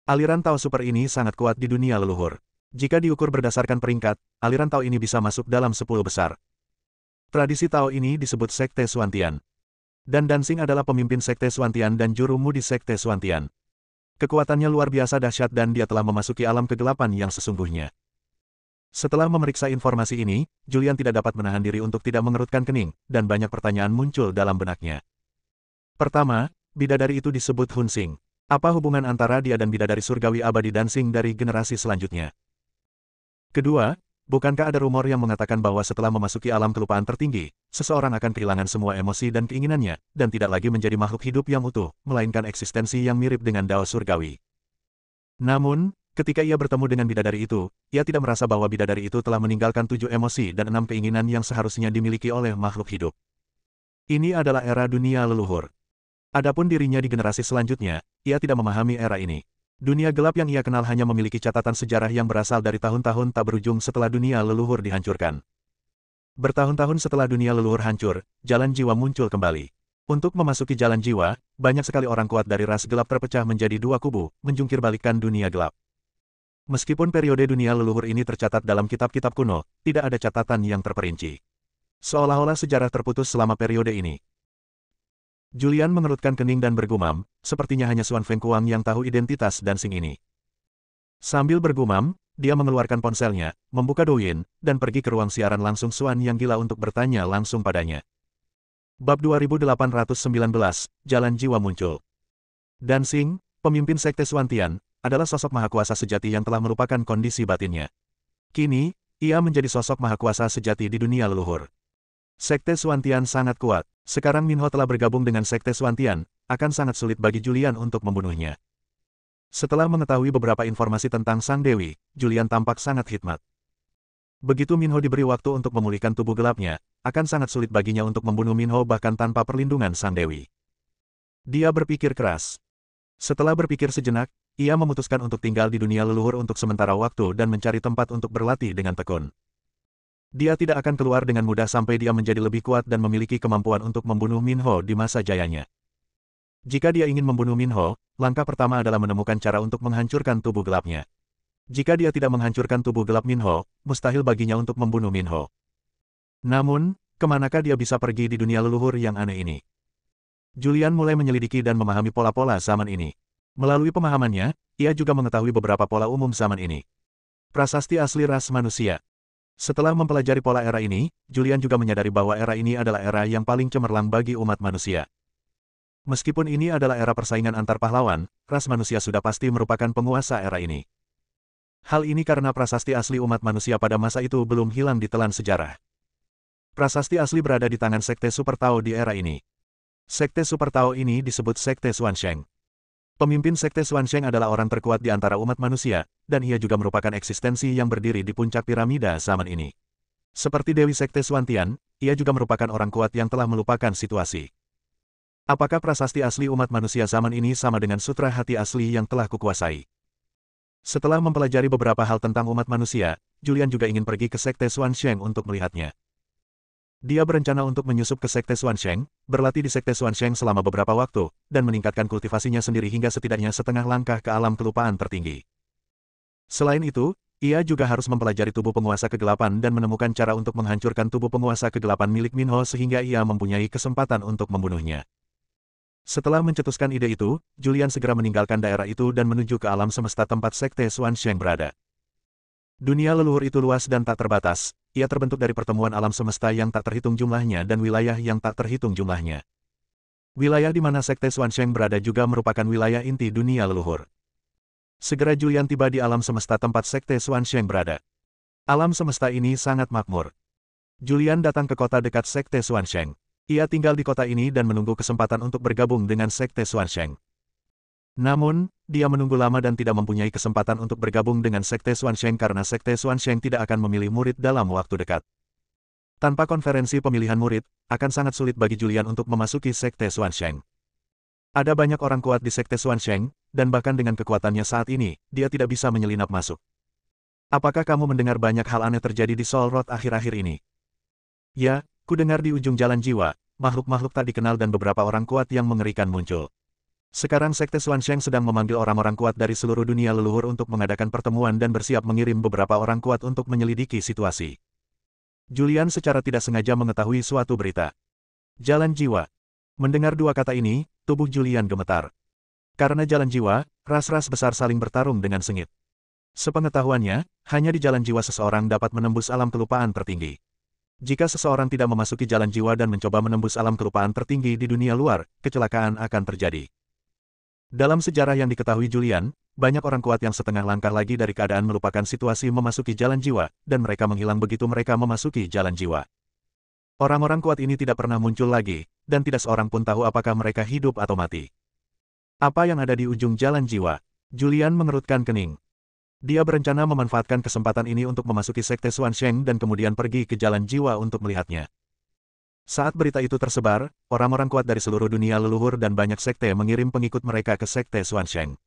Aliran Tao super ini sangat kuat di dunia leluhur. Jika diukur berdasarkan peringkat, aliran Tao ini bisa masuk dalam 10 besar. Tradisi Tao ini disebut Sekte Xuantian. Dan Dancing adalah pemimpin Sekte Xuantian dan juru mudi Sekte Xuantian. Kekuatannya luar biasa dahsyat dan dia telah memasuki alam kegelapan yang sesungguhnya. Setelah memeriksa informasi ini, Julian tidak dapat menahan diri untuk tidak mengerutkan kening, dan banyak pertanyaan muncul dalam benaknya. Pertama, bidadari itu disebut Hun Xing. Apa hubungan antara dia dan bidadari surgawi abadi Dancing dari generasi selanjutnya? Kedua, bukankah ada rumor yang mengatakan bahwa setelah memasuki alam kelupaan tertinggi, seseorang akan kehilangan semua emosi dan keinginannya, dan tidak lagi menjadi makhluk hidup yang utuh, melainkan eksistensi yang mirip dengan Dao surgawi. Namun, ketika ia bertemu dengan bidadari itu, ia tidak merasa bahwa bidadari itu telah meninggalkan 7 emosi dan 6 keinginan yang seharusnya dimiliki oleh makhluk hidup. Ini adalah era dunia leluhur. Adapun dirinya di generasi selanjutnya, ia tidak memahami era ini. Dunia gelap yang ia kenal hanya memiliki catatan sejarah yang berasal dari tahun-tahun tak berujung setelah dunia leluhur dihancurkan. Bertahun-tahun setelah dunia leluhur hancur, jalan jiwa muncul kembali. Untuk memasuki jalan jiwa, banyak sekali orang kuat dari ras gelap terpecah menjadi 2 kubu, menjungkirbalikkan dunia gelap. Meskipun periode dunia leluhur ini tercatat dalam kitab-kitab kuno, tidak ada catatan yang terperinci. Seolah-olah sejarah terputus selama periode ini. Julian mengerutkan kening dan bergumam, sepertinya hanya Xuan Fengkuang yang tahu identitas Dancing ini. Sambil bergumam, dia mengeluarkan ponselnya, membuka Douyin, dan pergi ke ruang siaran langsung Xuan yang gila untuk bertanya langsung padanya. Bab 2819, Jalan Jiwa muncul. Dancing, pemimpin Sekte Xuantian, adalah sosok mahakuasa sejati yang telah merupakan kondisi batinnya. Kini, ia menjadi sosok mahakuasa sejati di dunia leluhur. Sekte Xuantian sangat kuat. Sekarang Minho telah bergabung dengan Sekte Xuantian, akan sangat sulit bagi Julian untuk membunuhnya. Setelah mengetahui beberapa informasi tentang Sang Dewi, Julian tampak sangat hikmat. Begitu Minho diberi waktu untuk memulihkan tubuh gelapnya, akan sangat sulit baginya untuk membunuh Minho bahkan tanpa perlindungan Sang Dewi. Dia berpikir keras. Setelah berpikir sejenak, ia memutuskan untuk tinggal di dunia leluhur untuk sementara waktu dan mencari tempat untuk berlatih dengan tekun. Dia tidak akan keluar dengan mudah sampai dia menjadi lebih kuat dan memiliki kemampuan untuk membunuh Minho di masa jayanya. Jika dia ingin membunuh Minho, langkah pertama adalah menemukan cara untuk menghancurkan tubuh gelapnya. Jika dia tidak menghancurkan tubuh gelap Minho, mustahil baginya untuk membunuh Minho. Namun, kemanakah dia bisa pergi di dunia leluhur yang aneh ini? Julian mulai menyelidiki dan memahami pola-pola zaman ini. Melalui pemahamannya, ia juga mengetahui beberapa pola umum zaman ini. Prasasti asli ras manusia. Setelah mempelajari pola era ini, Julian juga menyadari bahwa era ini adalah era yang paling cemerlang bagi umat manusia. Meskipun ini adalah era persaingan antar pahlawan, ras manusia sudah pasti merupakan penguasa era ini. Hal ini karena prasasti asli umat manusia pada masa itu belum hilang ditelan sejarah. Prasasti asli berada di tangan Sekte Super Tao di era ini. Sekte Super Tao ini disebut Sekte Xuansheng. Pemimpin Sekte Xuansheng adalah orang terkuat di antara umat manusia, dan ia juga merupakan eksistensi yang berdiri di puncak piramida zaman ini. Seperti Dewi Sekte Xuantian, ia juga merupakan orang kuat yang telah melupakan situasi. Apakah prasasti asli umat manusia zaman ini sama dengan sutra hati asli yang telah kukuasai? Setelah mempelajari beberapa hal tentang umat manusia, Julian juga ingin pergi ke Sekte Xuansheng untuk melihatnya. Dia berencana untuk menyusup ke Sekte Xuansheng, berlatih di Sekte Xuansheng selama beberapa waktu, dan meningkatkan kultivasinya sendiri hingga setidaknya setengah langkah ke alam kelupaan tertinggi. Selain itu, ia juga harus mempelajari tubuh penguasa kegelapan dan menemukan cara untuk menghancurkan tubuh penguasa kegelapan milik Minho sehingga ia mempunyai kesempatan untuk membunuhnya. Setelah mencetuskan ide itu, Julian segera meninggalkan daerah itu dan menuju ke alam semesta tempat Sekte Xuansheng berada. Dunia leluhur itu luas dan tak terbatas, ia terbentuk dari pertemuan alam semesta yang tak terhitung jumlahnya dan wilayah yang tak terhitung jumlahnya. Wilayah di mana Sekte Xuansheng berada juga merupakan wilayah inti dunia leluhur. Segera Julian tiba di alam semesta tempat Sekte Xuansheng berada. Alam semesta ini sangat makmur. Julian datang ke kota dekat Sekte Xuansheng. Ia tinggal di kota ini dan menunggu kesempatan untuk bergabung dengan Sekte Xuansheng. Namun, dia menunggu lama dan tidak mempunyai kesempatan untuk bergabung dengan Sekte Xuansheng karena Sekte Xuansheng tidak akan memilih murid dalam waktu dekat. Tanpa konferensi pemilihan murid, akan sangat sulit bagi Julian untuk memasuki Sekte Xuansheng. Ada banyak orang kuat di Sekte Xuansheng, dan bahkan dengan kekuatannya saat ini, dia tidak bisa menyelinap masuk. Apakah kamu mendengar banyak hal aneh terjadi di Soul Road akhir-akhir ini? Ya, ku dengar di ujung jalan jiwa, makhluk-makhluk tak dikenal dan beberapa orang kuat yang mengerikan muncul. Sekarang Sekte Xuansheng sedang memanggil orang-orang kuat dari seluruh dunia leluhur untuk mengadakan pertemuan dan bersiap mengirim beberapa orang kuat untuk menyelidiki situasi. Julian secara tidak sengaja mengetahui suatu berita. Jalan jiwa. Mendengar dua kata ini, tubuh Julian gemetar. Karena jalan jiwa, ras-ras besar saling bertarung dengan sengit. Sepengetahuannya, hanya di jalan jiwa seseorang dapat menembus alam kelupaan tertinggi. Jika seseorang tidak memasuki jalan jiwa dan mencoba menembus alam kelupaan tertinggi di dunia luar, kecelakaan akan terjadi. Dalam sejarah yang diketahui Julian, banyak orang kuat yang setengah langkah lagi dari keadaan melupakan situasi memasuki jalan jiwa, dan mereka menghilang begitu mereka memasuki jalan jiwa. Orang-orang kuat ini tidak pernah muncul lagi, dan tidak seorang pun tahu apakah mereka hidup atau mati. Apa yang ada di ujung jalan jiwa? Julian mengerutkan kening. Dia berencana memanfaatkan kesempatan ini untuk memasuki Sekte Xuansheng dan kemudian pergi ke jalan jiwa untuk melihatnya. Saat berita itu tersebar, orang-orang kuat dari seluruh dunia leluhur dan banyak sekte mengirim pengikut mereka ke Sekte Xuansheng.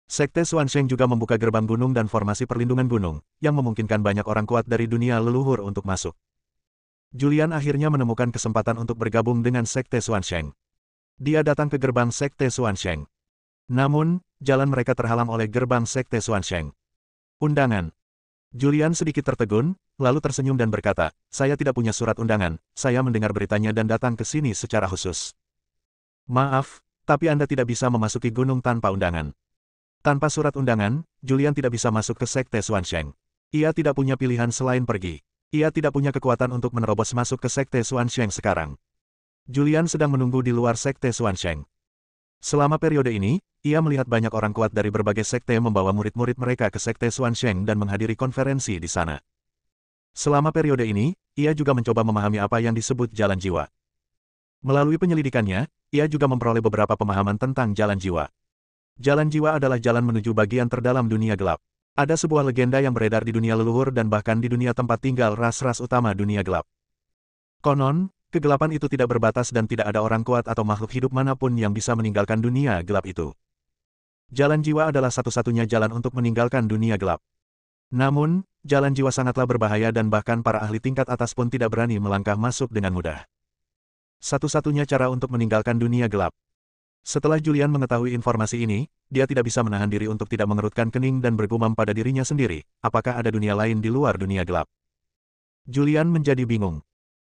Sekte Xuansheng juga membuka gerbang gunung dan formasi perlindungan gunung, yang memungkinkan banyak orang kuat dari dunia leluhur untuk masuk. Julian akhirnya menemukan kesempatan untuk bergabung dengan Sekte Xuansheng. Dia datang ke gerbang Sekte Xuansheng. Namun, jalan mereka terhalang oleh gerbang Sekte Xuansheng. Undangan. Julian sedikit tertegun, lalu tersenyum dan berkata, saya tidak punya surat undangan, saya mendengar beritanya dan datang ke sini secara khusus. Maaf, tapi Anda tidak bisa memasuki gunung tanpa undangan. Tanpa surat undangan, Julian tidak bisa masuk ke Sekte Xuansheng. Ia tidak punya pilihan selain pergi. Ia tidak punya kekuatan untuk menerobos masuk ke Sekte Xuansheng sekarang. Julian sedang menunggu di luar Sekte Xuansheng. Selama periode ini, ia melihat banyak orang kuat dari berbagai sekte membawa murid-murid mereka ke Sekte Xuansheng dan menghadiri konferensi di sana. Selama periode ini, ia juga mencoba memahami apa yang disebut jalan jiwa. Melalui penyelidikannya, ia juga memperoleh beberapa pemahaman tentang jalan jiwa. Jalan jiwa adalah jalan menuju bagian terdalam dunia gelap. Ada sebuah legenda yang beredar di dunia leluhur dan bahkan di dunia tempat tinggal ras-ras utama dunia gelap. Konon, kegelapan itu tidak berbatas dan tidak ada orang kuat atau makhluk hidup manapun yang bisa meninggalkan dunia gelap itu. Jalan jiwa adalah satu-satunya jalan untuk meninggalkan dunia gelap. Namun, jalan jiwa sangatlah berbahaya dan bahkan para ahli tingkat atas pun tidak berani melangkah masuk dengan mudah. Satu-satunya cara untuk meninggalkan dunia gelap. Setelah Julian mengetahui informasi ini, dia tidak bisa menahan diri untuk tidak mengerutkan kening dan bergumam pada dirinya sendiri, apakah ada dunia lain di luar dunia gelap. Julian menjadi bingung.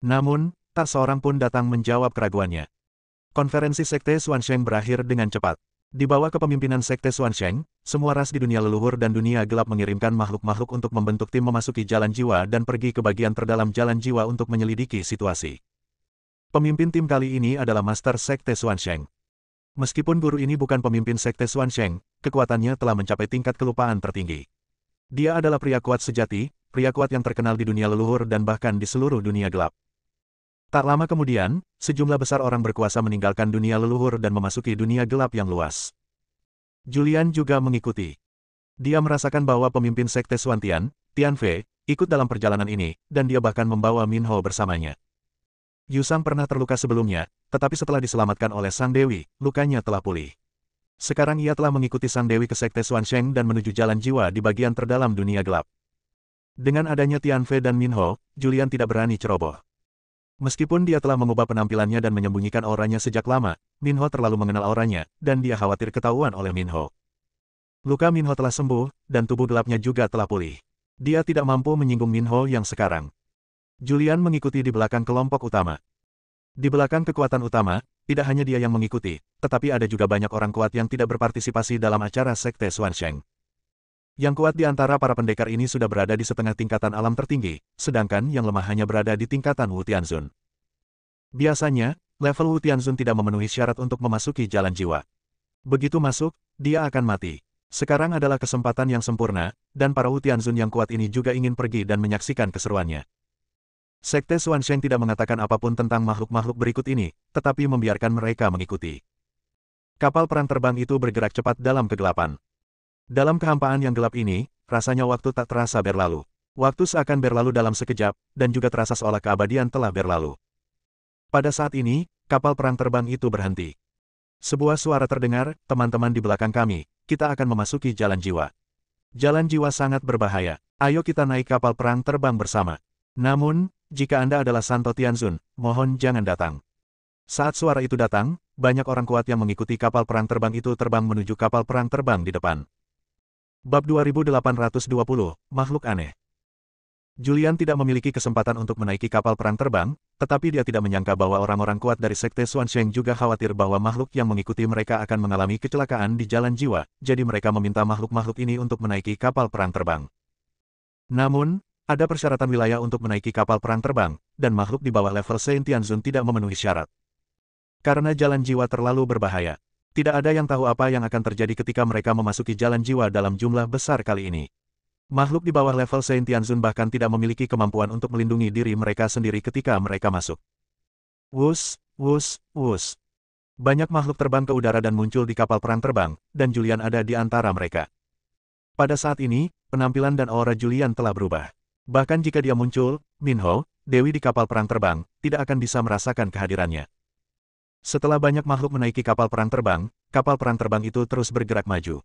Namun, tak seorang pun datang menjawab keraguannya. Konferensi Sekte Xuansheng berakhir dengan cepat. Di bawah kepemimpinan Sekte Xuansheng, semua ras di dunia leluhur dan dunia gelap mengirimkan makhluk-makhluk untuk membentuk tim memasuki jalan jiwa dan pergi ke bagian terdalam jalan jiwa untuk menyelidiki situasi. Pemimpin tim kali ini adalah Master Sekte Xuansheng. Meskipun guru ini bukan pemimpin Sekte Xuansheng, kekuatannya telah mencapai tingkat kelupaan tertinggi. Dia adalah pria kuat sejati, pria kuat yang terkenal di dunia leluhur dan bahkan di seluruh dunia gelap. Tak lama kemudian, sejumlah besar orang berkuasa meninggalkan dunia leluhur dan memasuki dunia gelap yang luas. Julian juga mengikuti. Dia merasakan bahwa pemimpin Sekte Xuantian, Tian Fei, ikut dalam perjalanan ini, dan dia bahkan membawa Min Ho bersamanya. Yu Sang pernah terluka sebelumnya, tetapi setelah diselamatkan oleh Sang Dewi, lukanya telah pulih. Sekarang ia telah mengikuti Sang Dewi ke Sekte Xuansheng dan menuju jalan jiwa di bagian terdalam dunia gelap. Dengan adanya Tian Fei dan Min Ho, Julian tidak berani ceroboh. Meskipun dia telah mengubah penampilannya dan menyembunyikan auranya sejak lama, Min Ho terlalu mengenal auranya, dan dia khawatir ketahuan oleh Min Ho. Luka Min Ho telah sembuh, dan tubuh gelapnya juga telah pulih. Dia tidak mampu menyinggung Min Ho yang sekarang. Julian mengikuti di belakang kelompok utama. Di belakang kekuatan utama, tidak hanya dia yang mengikuti, tetapi ada juga banyak orang kuat yang tidak berpartisipasi dalam acara Sekte Xuansheng. Yang kuat di antara para pendekar ini sudah berada di setengah tingkatan alam tertinggi, sedangkan yang lemah hanya berada di tingkatan Wu Tianzun. Biasanya, level Wu Tianzun tidak memenuhi syarat untuk memasuki jalan jiwa. Begitu masuk, dia akan mati. Sekarang adalah kesempatan yang sempurna, dan para Wu Tianzun yang kuat ini juga ingin pergi dan menyaksikan keseruannya. Sekte Xuansheng tidak mengatakan apapun tentang makhluk-makhluk berikut ini, tetapi membiarkan mereka mengikuti. Kapal perang terbang itu bergerak cepat dalam kegelapan. Dalam kehampaan yang gelap ini, rasanya waktu tak terasa berlalu. Waktu seakan berlalu dalam sekejap, dan juga terasa seolah keabadian telah berlalu. Pada saat ini, kapal perang terbang itu berhenti. Sebuah suara terdengar, teman-teman di belakang kami, kita akan memasuki jalan jiwa. Jalan jiwa sangat berbahaya, ayo kita naik kapal perang terbang bersama. Namun, jika Anda adalah Santo Tianzun, mohon jangan datang. Saat suara itu datang, banyak orang kuat yang mengikuti kapal perang terbang itu terbang menuju kapal perang terbang di depan. Bab 2820, Makhluk Aneh. Julian tidak memiliki kesempatan untuk menaiki kapal perang terbang, tetapi dia tidak menyangka bahwa orang-orang kuat dari Sekte Xuansheng juga khawatir bahwa makhluk yang mengikuti mereka akan mengalami kecelakaan di jalan jiwa, jadi mereka meminta makhluk-makhluk ini untuk menaiki kapal perang terbang. Namun, ada persyaratan wilayah untuk menaiki kapal perang terbang, dan makhluk di bawah level Saint Tianzun tidak memenuhi syarat. Karena jalan jiwa terlalu berbahaya. Tidak ada yang tahu apa yang akan terjadi ketika mereka memasuki jalan jiwa dalam jumlah besar kali ini. Makhluk di bawah level Saint Tianzun bahkan tidak memiliki kemampuan untuk melindungi diri mereka sendiri ketika mereka masuk. Wus, wus, wus. Banyak makhluk terbang ke udara dan muncul di kapal perang terbang, dan Julian ada di antara mereka. Pada saat ini, penampilan dan aura Julian telah berubah. Bahkan jika dia muncul, Min Ho, Dewi di kapal perang terbang, tidak akan bisa merasakan kehadirannya. Setelah banyak makhluk menaiki kapal perang terbang itu terus bergerak maju.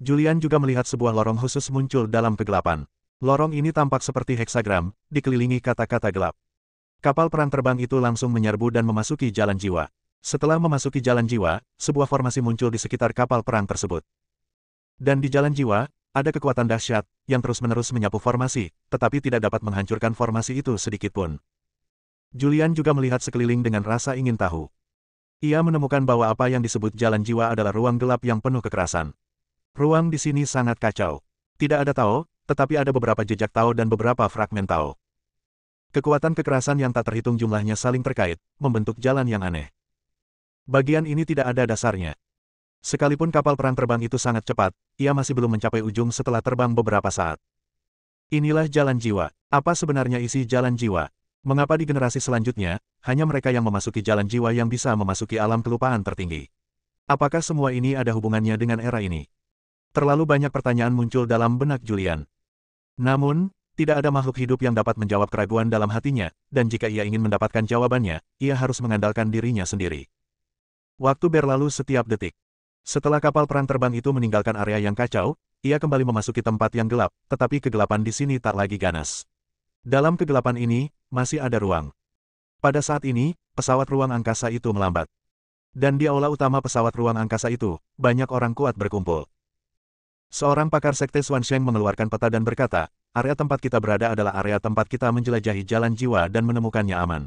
Julian juga melihat sebuah lorong khusus muncul dalam kegelapan. Lorong ini tampak seperti heksagram, dikelilingi kata-kata gelap. Kapal perang terbang itu langsung menyerbu dan memasuki jalan jiwa. Setelah memasuki jalan jiwa, sebuah formasi muncul di sekitar kapal perang tersebut. Dan di jalan jiwa, ada kekuatan dahsyat, yang terus-menerus menyapu formasi, tetapi tidak dapat menghancurkan formasi itu sedikitpun. Julian juga melihat sekeliling dengan rasa ingin tahu. Ia menemukan bahwa apa yang disebut jalan jiwa adalah ruang gelap yang penuh kekerasan. Ruang di sini sangat kacau. Tidak ada Tao, tetapi ada beberapa jejak Tao dan beberapa fragmen Tao. Kekuatan kekerasan yang tak terhitung jumlahnya saling terkait, membentuk jalan yang aneh. Bagian ini tidak ada dasarnya. Sekalipun kapal perang terbang itu sangat cepat, ia masih belum mencapai ujung setelah terbang beberapa saat. Inilah jalan jiwa. Apa sebenarnya isi jalan jiwa? Mengapa di generasi selanjutnya, hanya mereka yang memasuki jalan jiwa yang bisa memasuki alam kelupaan tertinggi? Apakah semua ini ada hubungannya dengan era ini? Terlalu banyak pertanyaan muncul dalam benak Julian. Namun, tidak ada makhluk hidup yang dapat menjawab keraguan dalam hatinya, dan jika ia ingin mendapatkan jawabannya, ia harus mengandalkan dirinya sendiri. Waktu berlalu setiap detik. Setelah kapal perang terbang itu meninggalkan area yang kacau, ia kembali memasuki tempat yang gelap, tetapi kegelapan di sini tak lagi ganas. Dalam kegelapan ini, masih ada ruang. Pada saat ini, pesawat ruang angkasa itu melambat. Dan di aula utama pesawat ruang angkasa itu, banyak orang kuat berkumpul. Seorang pakar sekte Xuansheng mengeluarkan peta dan berkata, area tempat kita berada adalah area tempat kita menjelajahi jalan jiwa dan menemukannya aman.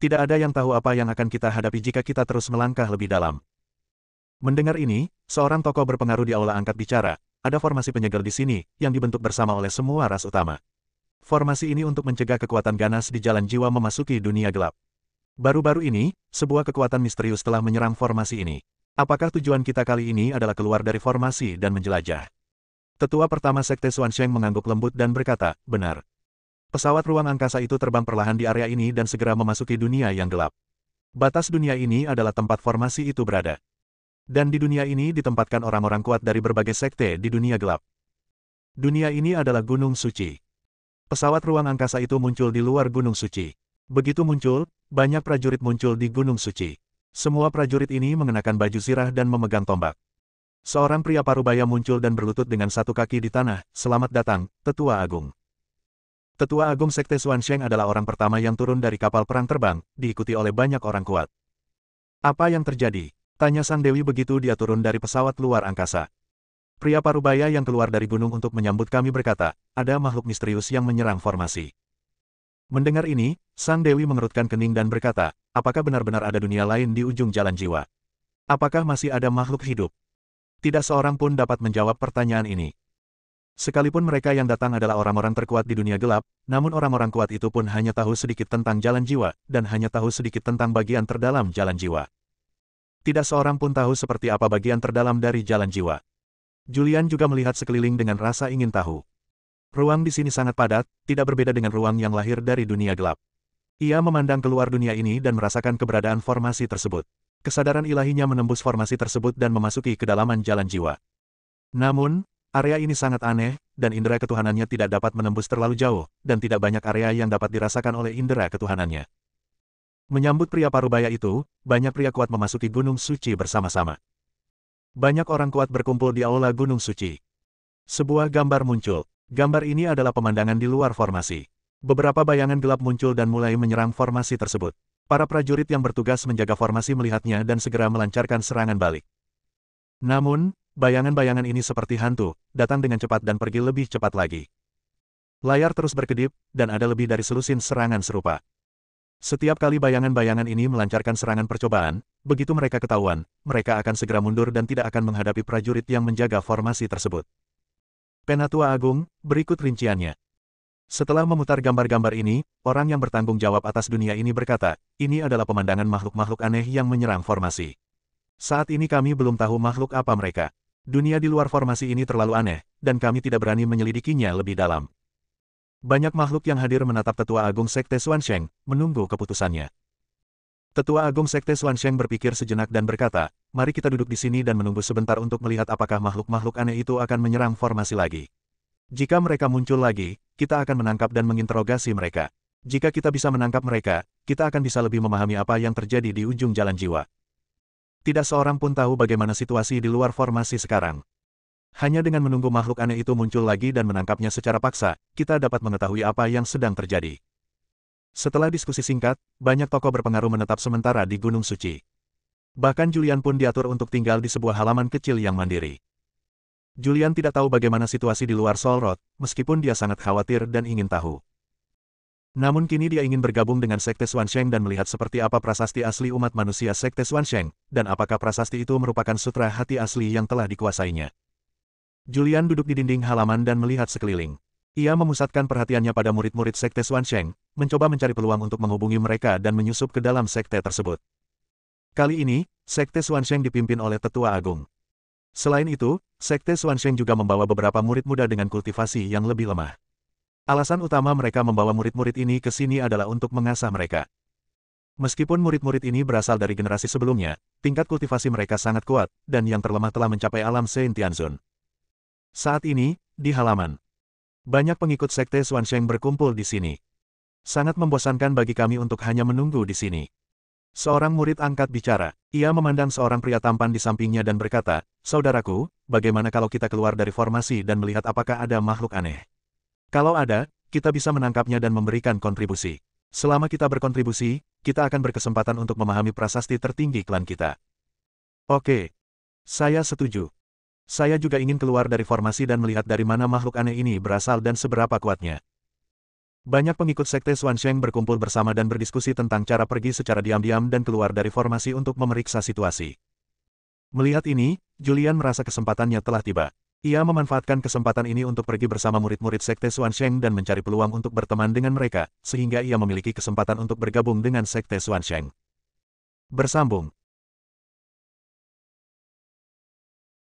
Tidak ada yang tahu apa yang akan kita hadapi jika kita terus melangkah lebih dalam. Mendengar ini, seorang tokoh berpengaruh di aula angkat bicara, ada formasi penyegel di sini, yang dibentuk bersama oleh semua ras utama. Formasi ini untuk mencegah kekuatan ganas di jalan jiwa memasuki dunia gelap. Baru-baru ini, sebuah kekuatan misterius telah menyerang formasi ini. Apakah tujuan kita kali ini adalah keluar dari formasi dan menjelajah? Tetua pertama Sekte Xuansheng mengangguk lembut dan berkata, benar. Pesawat ruang angkasa itu terbang perlahan di area ini dan segera memasuki dunia yang gelap. Batas dunia ini adalah tempat formasi itu berada. Dan di dunia ini ditempatkan orang-orang kuat dari berbagai sekte di dunia gelap. Dunia ini adalah Gunung Suci. Pesawat ruang angkasa itu muncul di luar Gunung Suci. Begitu muncul, banyak prajurit muncul di Gunung Suci. Semua prajurit ini mengenakan baju zirah dan memegang tombak. Seorang pria parubaya muncul dan berlutut dengan satu kaki di tanah, selamat datang, Tetua Agung. Tetua Agung Sekte Xuansheng adalah orang pertama yang turun dari kapal perang terbang, diikuti oleh banyak orang kuat. Apa yang terjadi? Tanya Sang Dewi begitu dia turun dari pesawat luar angkasa. Pria parubaya yang keluar dari gunung untuk menyambut kami berkata, ada makhluk misterius yang menyerang formasi. Mendengar ini, Sang Dewi mengerutkan kening dan berkata, apakah benar-benar ada dunia lain di ujung jalan jiwa? Apakah masih ada makhluk hidup? Tidak seorang pun dapat menjawab pertanyaan ini. Sekalipun mereka yang datang adalah orang-orang terkuat di dunia gelap, namun orang-orang kuat itu pun hanya tahu sedikit tentang jalan jiwa, dan hanya tahu sedikit tentang bagian terdalam jalan jiwa. Tidak seorang pun tahu seperti apa bagian terdalam dari jalan jiwa. Julian juga melihat sekeliling dengan rasa ingin tahu. Ruang di sini sangat padat, tidak berbeda dengan ruang yang lahir dari dunia gelap. Ia memandang keluar dunia ini dan merasakan keberadaan formasi tersebut. Kesadaran ilahinya menembus formasi tersebut dan memasuki kedalaman jalan jiwa. Namun, area ini sangat aneh, dan indera ketuhanannya tidak dapat menembus terlalu jauh, dan tidak banyak area yang dapat dirasakan oleh indera ketuhanannya. Menyambut pria parubaya itu, banyak pria kuat memasuki Gunung Suci bersama-sama. Banyak orang kuat berkumpul di aula Gunung Suci. Sebuah gambar muncul. Gambar ini adalah pemandangan di luar formasi. Beberapa bayangan gelap muncul dan mulai menyerang formasi tersebut. Para prajurit yang bertugas menjaga formasi melihatnya dan segera melancarkan serangan balik. Namun, bayangan-bayangan ini seperti hantu, datang dengan cepat dan pergi lebih cepat lagi. Layar terus berkedip, dan ada lebih dari selusin serangan serupa. Setiap kali bayangan-bayangan ini melancarkan serangan percobaan, begitu mereka ketahuan, mereka akan segera mundur dan tidak akan menghadapi prajurit yang menjaga formasi tersebut. Penatua Agung, berikut rinciannya. Setelah memutar gambar-gambar ini, orang yang bertanggung jawab atas dunia ini berkata, ini adalah pemandangan makhluk-makhluk aneh yang menyerang formasi. Saat ini kami belum tahu makhluk apa mereka. Dunia di luar formasi ini terlalu aneh, dan kami tidak berani menyelidikinya lebih dalam. Banyak makhluk yang hadir menatap Tetua Agung Sekte Xuansheng, menunggu keputusannya. Tetua Agung Sekte Xuansheng berpikir sejenak dan berkata, mari kita duduk di sini dan menunggu sebentar untuk melihat apakah makhluk-makhluk aneh itu akan menyerang formasi lagi. Jika mereka muncul lagi, kita akan menangkap dan menginterogasi mereka. Jika kita bisa menangkap mereka, kita akan bisa lebih memahami apa yang terjadi di ujung jalan jiwa. Tidak seorang pun tahu bagaimana situasi di luar formasi sekarang. Hanya dengan menunggu makhluk aneh itu muncul lagi dan menangkapnya secara paksa, kita dapat mengetahui apa yang sedang terjadi. Setelah diskusi singkat, banyak tokoh berpengaruh menetap sementara di Gunung Suci. Bahkan Julian pun diatur untuk tinggal di sebuah halaman kecil yang mandiri. Julian tidak tahu bagaimana situasi di luar Soul Road, meskipun dia sangat khawatir dan ingin tahu. Namun kini dia ingin bergabung dengan Sekte Xuansheng dan melihat seperti apa prasasti asli umat manusia Sekte Xuansheng, dan apakah prasasti itu merupakan sutra hati asli yang telah dikuasainya. Julian duduk di dinding halaman dan melihat sekeliling. Ia memusatkan perhatiannya pada murid-murid Sekte Xuansheng, mencoba mencari peluang untuk menghubungi mereka dan menyusup ke dalam sekte tersebut. Kali ini, Sekte Xuansheng dipimpin oleh Tetua Agung. Selain itu, Sekte Xuansheng juga membawa beberapa murid muda dengan kultivasi yang lebih lemah. Alasan utama mereka membawa murid-murid ini ke sini adalah untuk mengasah mereka. Meskipun murid-murid ini berasal dari generasi sebelumnya, tingkat kultivasi mereka sangat kuat, dan yang terlemah telah mencapai alam Saint Tianzun. Saat ini, di halaman, banyak pengikut Sekte Xuansheng berkumpul di sini. Sangat membosankan bagi kami untuk hanya menunggu di sini. Seorang murid angkat bicara. Ia memandang seorang pria tampan di sampingnya dan berkata, "Saudaraku, bagaimana kalau kita keluar dari formasi dan melihat apakah ada makhluk aneh? Kalau ada, kita bisa menangkapnya dan memberikan kontribusi. Selama kita berkontribusi, kita akan berkesempatan untuk memahami prasasti tertinggi klan kita." Oke. Saya setuju. Saya juga ingin keluar dari formasi dan melihat dari mana makhluk aneh ini berasal dan seberapa kuatnya. Banyak pengikut Sekte Xuansheng berkumpul bersama dan berdiskusi tentang cara pergi secara diam-diam dan keluar dari formasi untuk memeriksa situasi. Melihat ini, Julian merasa kesempatannya telah tiba. Ia memanfaatkan kesempatan ini untuk pergi bersama murid-murid Sekte Xuansheng dan mencari peluang untuk berteman dengan mereka, sehingga ia memiliki kesempatan untuk bergabung dengan Sekte Xuansheng. Bersambung.